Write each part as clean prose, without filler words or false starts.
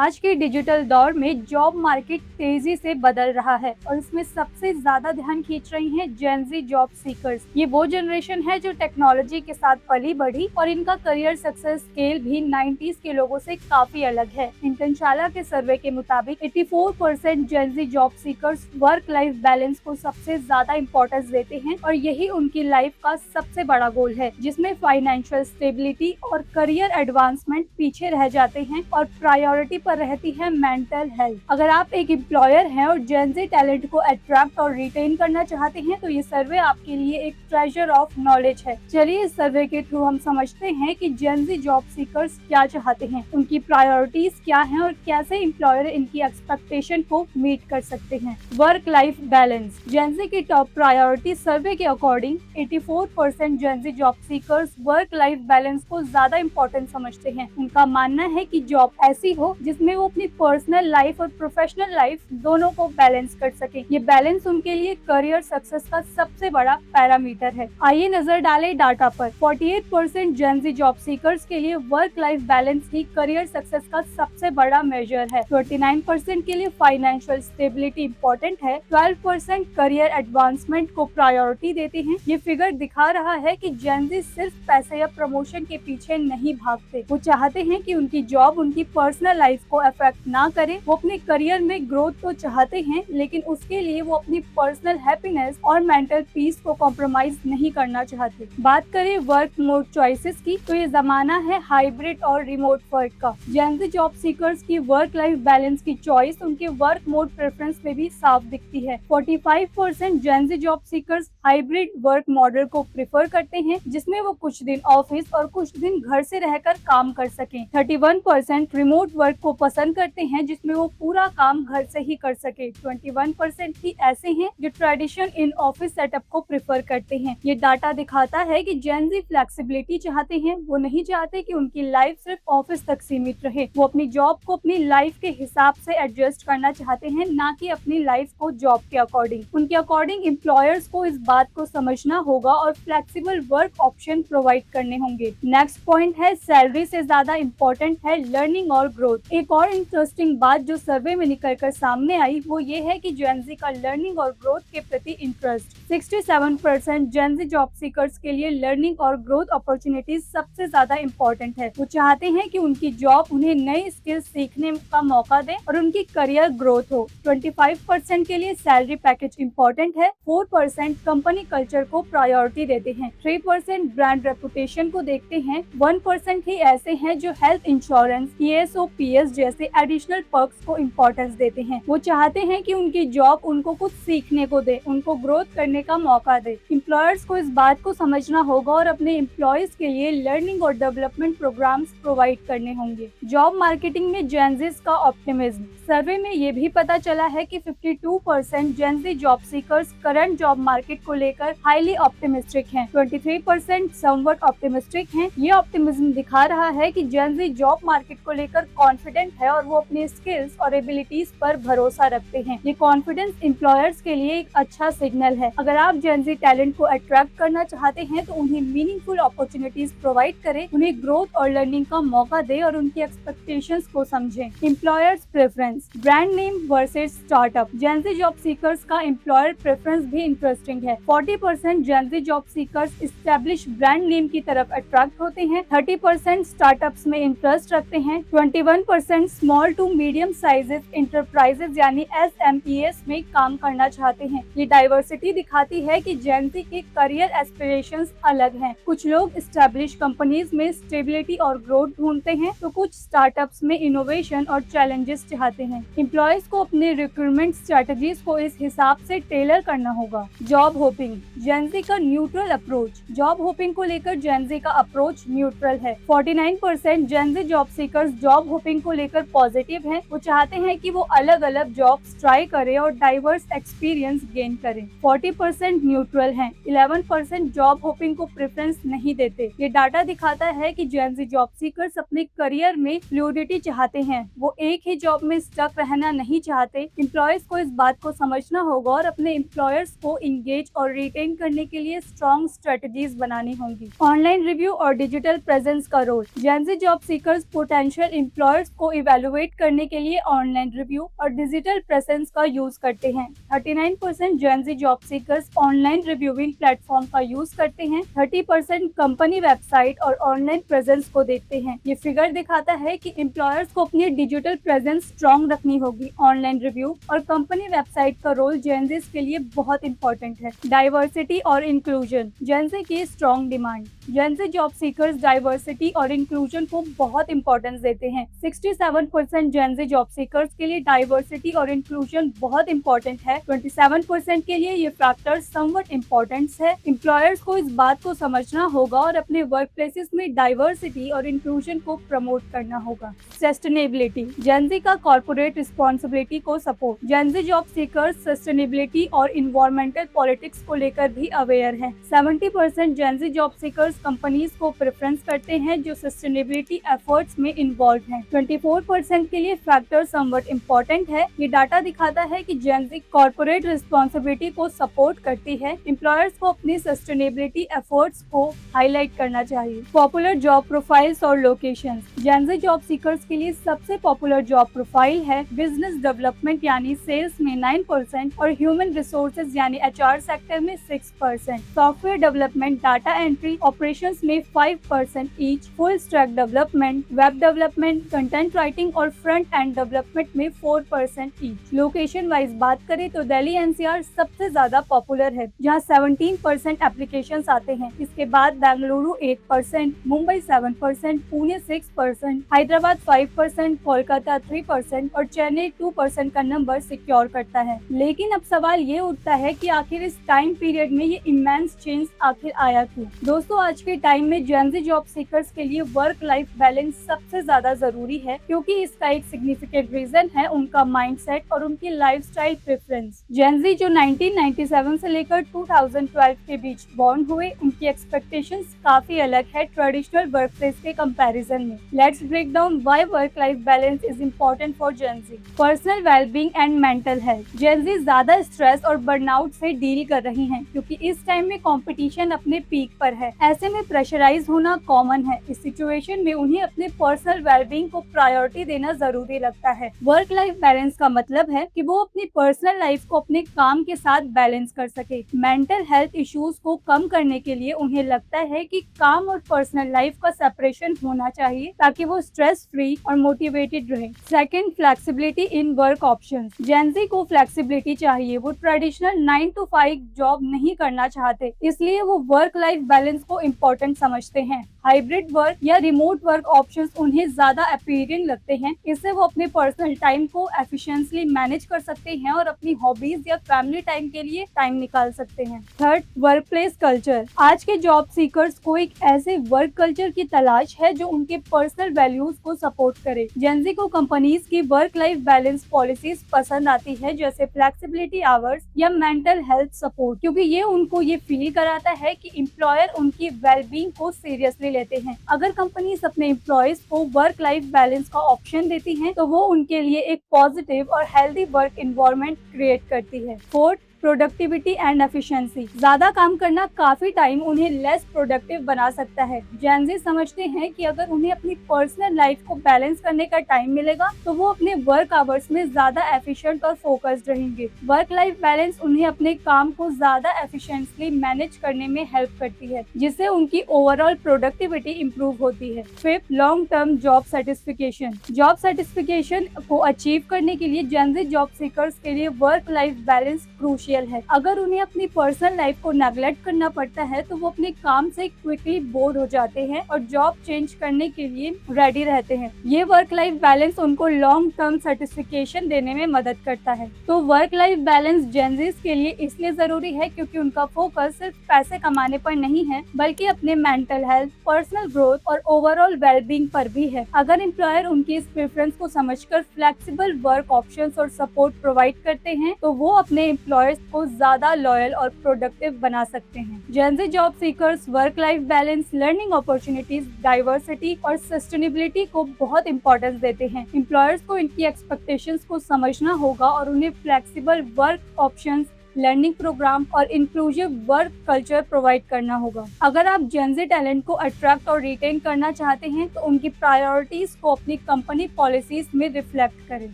आज के डिजिटल दौर में जॉब मार्केट तेजी से बदल रहा है और इसमें सबसे ज्यादा ध्यान खींच रही हैं जेन ज़ी जॉब सीकर्स। ये वो जनरेशन है जो टेक्नोलॉजी के साथ पली बढ़ी और इनका करियर सक्सेस स्केल भी 90s के लोगों से काफी अलग है। इंटरशाला के सर्वे के मुताबिक 84% Gen Z job seekers work life balance को सबसे ज्यादा इम्पोर्टेंस देते हैं और यही उनकी लाइफ का सबसे बड़ा गोल है, जिसमें फाइनेंशियल स्टेबिलिटी और करियर एडवांसमेंट पीछे रह जाते हैं और प्रायोरिटी पर रहती है मेंटल हेल्थ। अगर आप एक एम्प्लॉयर हैं और जेन ज़ी टैलेंट को अट्रैक्ट और रिटेन करना चाहते हैं तो ये सर्वे आपके लिए एक ट्रेजर ऑफ नॉलेज है। चलिए इस सर्वे के थ्रू हम समझते हैं कि जेन ज़ी जॉब सीकर्स क्या चाहते हैं, उनकी प्रायोरिटीज क्या हैं और कैसे एम्प्लॉयर इनकी एक्सपेक्टेशन को मीट कर सकते हैं। Work life balance. Gen Z की टॉप प्रायोरिटी सर्वे के according 84% Gen Z job seekers work life balance को ज्यादा इम्पोर्टेंट समझते हैं। उनका मानना है कि जॉब ऐसी हो जिसमें वो अपनी पर्सनल लाइफ और प्रोफेशनल लाइफ दोनों को बैलेंस कर सके। ये बैलेंस उनके लिए करियर सक्सेस का सबसे बड़ा पैरामीटर है। आइए नजर डालें डाटा पर। 48% जेन ज़ी जॉब सीकर्स के लिए वर्क लाइफ बैलेंस ही करियर सक्सेस का सबसे बड़ा मेजर है। 29% के लिए फाइनेंशियल स्टेबिलिटी इम्पोर्टेंट है। 12% करियर एडवांसमेंट को प्रायोरिटी देते हैं। ये फिगर दिखा रहा है कि जेन ज़ी सिर्फ पैसे या प्रमोशन के पीछे नहीं भागते। वो चाहते हैं कि उनकी जॉब उनकी पर्सनल लाइफ को अफेक्ट ना करे। वो अपने करियर में ग्रोथ तो चाहते हैं, लेकिन उसके लिए वो अपनी पर्सनल हैप्पीनेस और मेंटल पीस को कॉम्प्रोमाइज नहीं करना चाहते। बात करें वर्क मोड चॉइसेस की, तो ये जमाना है हाइब्रिड और रिमोट वर्क का। जेन ज़ी जॉब सीकर्स की वर्क लाइफ बैलेंस की चॉइस उनके वर्क मोड प्रेफरेंस में भी साफ दिखती है। 45% Gen Z job seekers hybrid work model को प्रेफर करते हैं, जिसमें वो कुछ दिन ऑफिस और कुछ दिन घर से रहकर काम कर सकें। 31% रिमोट वर्क को पसंद करते हैं, जिसमें वो पूरा काम घर से ही कर सके। 21% ही ऐसे हैं जो ट्रेडिशन इन ऑफिस सेटअप को प्रेफर करते हैं। ये डाटा दिखाता है कि जेन ज़ी फ्लेक्सिबिलिटी चाहते हैं। वो नहीं चाहते कि उनकी लाइफ सिर्फ ऑफिस तक सीमित रहे। वो अपनी जॉब को अपनी लाइफ के हिसाब से एडजस्ट करना चाहते हैं, ना कि अपनी लाइफ को जॉब के अकॉर्डिंग। उनके अकॉर्डिंग एम्प्लॉयर्स को इस बात को समझना होगा और फ्लेक्सिबल वर्क ऑप्शन प्रोवाइड करने होंगे। नेक्स्ट पॉइंट है सैलरी से ज्यादा इम्पोर्टेंट है लर्निंग और ग्रोथ। एक और इंटरेस्टिंग बात जो सर्वे में निकल कर सामने आई वो ये है कि जेन ज़ी का लर्निंग और ग्रोथ के प्रति इंटरेस्ट। 67% जेन ज़ी जॉब सीकर्स के लिए लर्निंग और ग्रोथ अपॉर्चुनिटीज सबसे ज्यादा इम्पोर्टेंट है। वो चाहते हैं कि उनकी जॉब उन्हें नई स्किल्स सीखने का मौका दे और उनकी करियर ग्रोथ हो। 25% के लिए सैलरी पैकेज इम्पोर्टेंट है। 4% कंपनी कल्चर को प्रायोरिटी देते हैं। 3% ब्रांड रेपुटेशन को देखते हैं। 1% ही ऐसे हैं जो हेल्थ इंश्योरेंस, ESOPs जैसे एडिशनल पर्क्स को इम्पोर्टेंस देते हैं। वो चाहते हैं कि उनकी जॉब उनको कुछ सीखने को दे, उनको ग्रोथ करने का मौका दे। एम्प्लॉयर्स को इस बात को समझना होगा और अपने एम्प्लॉयज के लिए लर्निंग और डेवलपमेंट प्रोग्राम्स प्रोवाइड करने होंगे। जॉब मार्केटिंग में जेन ज़ी का ऑप्टिमिज्म। सर्वे में ये भी पता चला है कि 52% Gen Z job seekers current job market को लेकर हाईली ऑप्टिमिस्टिक हैं। 23% समवट ऑप्टिमिस्टिक हैं। ये ऑप्टिमिज्म दिखा रहा है कि जेन ज़ी जॉब मार्केट को लेकर कॉन्फिडेंट है और वो अपने स्किल्स और एबिलिटीज पर भरोसा रखते हैं। ये कॉन्फिडेंस एम्प्लॉयर्स के लिए एक अच्छा सिग्नल है। अगर आप जेन ज़ी टैलेंट को अट्रैक्ट करना चाहते हैं तो उन्हें मीनिंगफुल अपॉर्चुनिटीज प्रोवाइड करें, उन्हें ग्रोथ और लर्निंग का मौका दे और उनकी एक्सपेक्टेशंस को समझें। Employers preference. Brand name versus startup. Gen Z job seekers का एम्प्लॉयर प्रेफरेंस भी इंटरेस्टिंग है। 40% Gen Z job seekers establish brand name की तरफ अट्रैक्ट होते हैं। 30% स्टार्टअप्स में इंटरेस्ट रखते हैं। 21% small to medium sizes enterprises यानी SMEs में काम करना चाहते हैं। ये डाइवर्सिटी दिखाती है कि जेन ज़ी के करियर एस्पिरेशंस अलग हैं। कुछ लोग एस्टैब्लिश कंपनीज में स्टेबिलिटी और ग्रोथ ढूंढते हैं, तो कुछ स्टार्टअप्स में इनोवेशन और चैलेंजेस चाहते हैं। एम्प्लॉयज को अपने रिक्रूटमेंट स्ट्रेटजीज को इस हिसाब से टेलर करना होगा। Job hopping. जेन ज़ी का न्यूट्रल अप्रोच। जॉब होपिंग को लेकर जेन ज़ी का अप्रोच न्यूट्रल है। 49% जेन Z job seekers job hopping को लेकर पॉजिटिव हैं। वो चाहते हैं कि वो अलग अलग जॉब्स ट्राई करें और डाइवर्स एक्सपीरियंस गेन करें। 40% न्यूट्रल हैं। 11% जॉब होपिंग को प्रेफरेंस नहीं देते। ये डाटा दिखाता है कि जेन ज़ी जॉब सीकर्स अपने करियर में फ्लूइडिटी चाहते हैं। वो एक ही जॉब में स्टक रहना नहीं चाहते। एम्प्लॉयर्स को इस बात को समझना होगा और अपने एम्प्लॉयर्स को इंगेज और रिटेन करने के लिए स्ट्रॉन्ग स्ट्रेटजीज बनानी होंगी। ऑनलाइन रिव्यू और डिजिटल प्रेजेंस का रोल। जेन Z job seekers potential employers को को इवेलुएट करने के लिए ऑनलाइन रिव्यू और डिजिटल प्रेजेंस का यूज करते हैं। 39% Gen Z job seekers online reviewing platform का यूज करते हैं। 30% कंपनी वेबसाइट और ऑनलाइन प्रेजेंस को देखते हैं। ये फिगर दिखाता है कि एम्प्लॉयर्स को अपनी डिजिटल प्रेजेंस स्ट्रॉन्ग रखनी होगी। ऑनलाइन रिव्यू और कंपनी वेबसाइट का रोल जेनजीज के लिए बहुत इंपॉर्टेंट है। डाइवर्सिटी और इंक्लूजन, जेनजी की strong demand. Gen Z job seekers diversity और इंक्लूजन को बहुत इंपॉर्टेंस देते हैं। 67% जेनजी जॉब सीकर्स के लिए डाइवर्सिटी और इंक्लूजन बहुत इंपॉर्टेंट है। 27% के लिए ये फैक्टर समवट इम्पोर्टेंट है। एम्प्लॉयर्स को इस बात को समझना होगा और अपने वर्क प्लेसेस में डाइवर्सिटी और इंक्लूजन को प्रमोट करना होगा। सस्टेनेबिलिटी, जेनजी का कॉर्पोरेट रिस्पॉन्सिबिलिटी को support. Gen Z job seekers sustainability और इन्वायरमेंटल पॉलिटिक्स को लेकर भी अवेयर है। 70% जेनजी जॉब सीकर्स कंपनीज को प्रेफरेंस करते हैं जो सस्टेनेबिलिटी एफर्ट्स में इन्वॉल्व हैं। 24% के लिए फैक्टर समवट इम्पोर्टेंट है। ये डाटा दिखाता है कि जेनजी कॉर्पोरेट रिस्पॉन्सिबिलिटी को सपोर्ट करती है। एम्प्लॉयर्स को अपनी सस्टेनेबिलिटी एफर्ट्स को हाईलाइट करना चाहिए। पॉपुलर जॉब प्रोफाइल्स और लोकेशंस, जेनजी जॉब सीकर्स के लिए सबसे पॉपुलर जॉब प्रोफाइल है बिजनेस डेवलपमेंट यानी सेल्स में 9% और ह्यूमन रिसोर्सेज यानी एचआर सेक्टर में 6%, software development, data entry, operations में 5% each, full stack development, web development, content writing और फ्रंट एंड डेवलपमेंट में 4% ईच। लोकेशन वाइज बात करें तो दिल्ली एनसीआर सबसे ज्यादा पॉपुलर है जहां 17% एप्लीकेशंस आते हैं। इसके बाद बेंगलुरु 8%, मुंबई 7%, पुणे 6%, हैदराबाद 5%, कोलकाता 3% और चेन्नई 2% का नंबर सिक्योर करता है। लेकिन अब सवाल ये उठता है कि आखिर इस टाइम पीरियड में ये इमेंस चेंज आखिर आया क्यों? दोस्तों, आज के टाइम में जेनजी जॉब सीकर्स के लिए वर्क लाइफ बैलेंस सबसे ज्यादा जरूरी है क्योंकि इसका एक सिग्निफिकेंट रीजन है उनका माइंडसेट और उनकी लाइफस्टाइल प्रेफरेंस। जेनजी जो 1997 से लेकर 2012 के बीच बॉर्न हुए, उनकी एक्सपेक्टेशंस काफी अलग है ट्रेडिशनल वर्क प्लेस के कंपैरिजन में। Let's break down why work life balance is important for Gen Z. Personal wellbeing and mental health, Gen Z ज्यादा स्ट्रेस और बर्नआउट से डील कर रही हैं क्योंकि इस टाइम में कंपटीशन अपने पीक पर है। ऐसे में प्रेशराइज होना कॉमन है। इस सिचुएशन में उन्हें अपने पर्सनल वेलबींग को प्रायोरिटी देना जरूरी लगता है। वर्क लाइफ बैलेंस का मतलब है कि वो अपनी पर्सनल लाइफ को अपने काम के साथ बैलेंस कर सके। मेंटल हेल्थ इश्यूज को कम करने के लिए उन्हें लगता है कि काम और पर्सनल लाइफ का सेपरेशन होना चाहिए ताकि वो स्ट्रेस फ्री और मोटिवेटेड रहे। Second, flexibility in work options, Gen Z को फ्लेक्सिबिलिटी चाहिए। वो ट्रेडिशनल 9 to 5 जॉब नहीं करना चाहते, इसलिए वो वर्क लाइफ बैलेंस को इम्पोर्टेंट समझते हैं। हाइब्रिड वर्क या रिमोट वर्क ऑप्शंस उन्हें ज्यादा अपीलिंग लगते हैं। इससे वो अपने पर्सनल टाइम को एफिशिएंटली मैनेज कर सकते हैं और अपनी हॉबीज या फैमिली टाइम के लिए टाइम निकाल सकते हैं। थर्ड, वर्क प्लेस कल्चर, आज के जॉब सीकर्स को एक ऐसे वर्क कल्चर की तलाश है जो उनके पर्सनल वैल्यूज को सपोर्ट करे। जेनजी को कंपनीज की वर्क लाइफ बैलेंस पॉलिसीज पसंद आती है जैसे फ्लेक्सिबिलिटी आवर्स या मेंटल हेल्थ सपोर्ट, क्योंकि ये उनको ये फील कराता है कि एम्प्लॉयर उनकी वेलबींग को सीरियसली लेते हैं। अगर कंपनीज अपने एम्प्लॉयज को वर्क लाइफ बैलेंस का ऑप्शन देती हैं तो वो उनके लिए एक पॉजिटिव और हेल्दी वर्क एनवायरनमेंट क्रिएट करती है। फोर्थ, प्रोडक्टिविटी एंड एफिशिएंसी, ज्यादा काम करना काफी टाइम उन्हें लेस प्रोडक्टिव बना सकता है। जेनजी समझते हैं कि अगर उन्हें अपनी पर्सनल लाइफ को बैलेंस करने का टाइम मिलेगा तो वो अपने वर्क आवर्स में ज्यादा एफिशिएंट और फोकस्ड रहेंगे। वर्क लाइफ बैलेंस उन्हें अपने काम को ज्यादा एफिशिएंटली मैनेज करने में हेल्प करती है जिससे उनकी ओवरऑल प्रोडक्टिविटी इंप्रूव होती है। Fifth, long term job satisfaction, job satisfaction को अचीव करने के लिए जेनजी जॉब सीकर्स के लिए वर्क लाइफ बैलेंस क्रूशियल है। अगर उन्हें अपनी पर्सनल लाइफ को नेग्लेक्ट करना पड़ता है तो वो अपने काम से क्विकली बोर हो जाते हैं और जॉब चेंज करने के लिए रेडी रहते हैं। ये वर्क लाइफ बैलेंस उनको लॉन्ग टर्म सेटिस्फिकेशन देने में मदद करता है। तो वर्क लाइफ बैलेंस जेनजीज के लिए इसलिए जरूरी है क्योंकि उनका फोकस सिर्फ पैसे कमाने पर नहीं है बल्कि अपने मेंटल हेल्थ, पर्सनल ग्रोथ और ओवरऑल वेलबींग पर भी है। अगर एम्प्लॉयर उनकी इस प्रेफरेंस को समझकर फ्लेक्सिबल वर्क ऑप्शंस और सपोर्ट प्रोवाइड करते हैं तो वो अपने एम्प्लॉयर्स को ज्यादा लॉयल और प्रोडक्टिव बना सकते हैं। Gen Z job seekers work life balance, learning opportunities, diversity और सस्टेनेबिलिटी को बहुत इंपॉर्टेंस देते हैं। एम्प्लॉयर्स को इनकी एक्सपेक्टेशंस को समझना होगा और उन्हें flexible work options, learning program और इंक्लूसिव वर्क कल्चर प्रोवाइड करना होगा। अगर आप जेनजी टैलेंट को अट्रैक्ट और रिटेन करना चाहते हैं तो उनकी प्रायोरिटीज को अपनी कंपनी पॉलिसीज में रिफ्लेक्ट करें।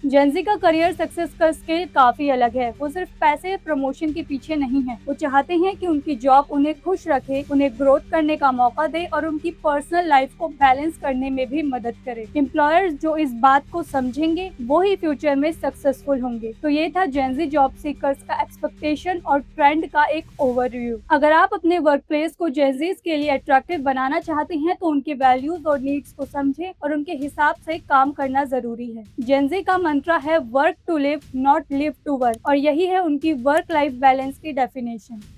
जेनजी का करियर सक्सेस का स्केल काफी अलग है। वो सिर्फ पैसे या प्रमोशन के पीछे नहीं है। वो चाहते हैं कि उनकी जॉब उन्हें खुश रखे, उन्हें ग्रोथ करने का मौका दे और उनकी पर्सनल लाइफ को बैलेंस करने में भी मदद करे। एम्प्लॉयर्स जो इस बात को समझेंगे वो ही फ्यूचर में सक्सेसफुल होंगे। तो ये था जेनजी जॉब सीकर्स का एक्सपेक्टेशन और ट्रेंड का एक ओवरव्यू। अगर आप अपने वर्क प्लेस को जेनजीज के लिए अट्रैक्टिव बनाना चाहते हैं तो उनके वैल्यूज और नीड्स को समझें और उनके हिसाब से काम करना जरूरी है। जेनजी का मंत्रा है work to live, not live to work, और यही है उनकी वर्क लाइफ बैलेंस की डेफिनेशन।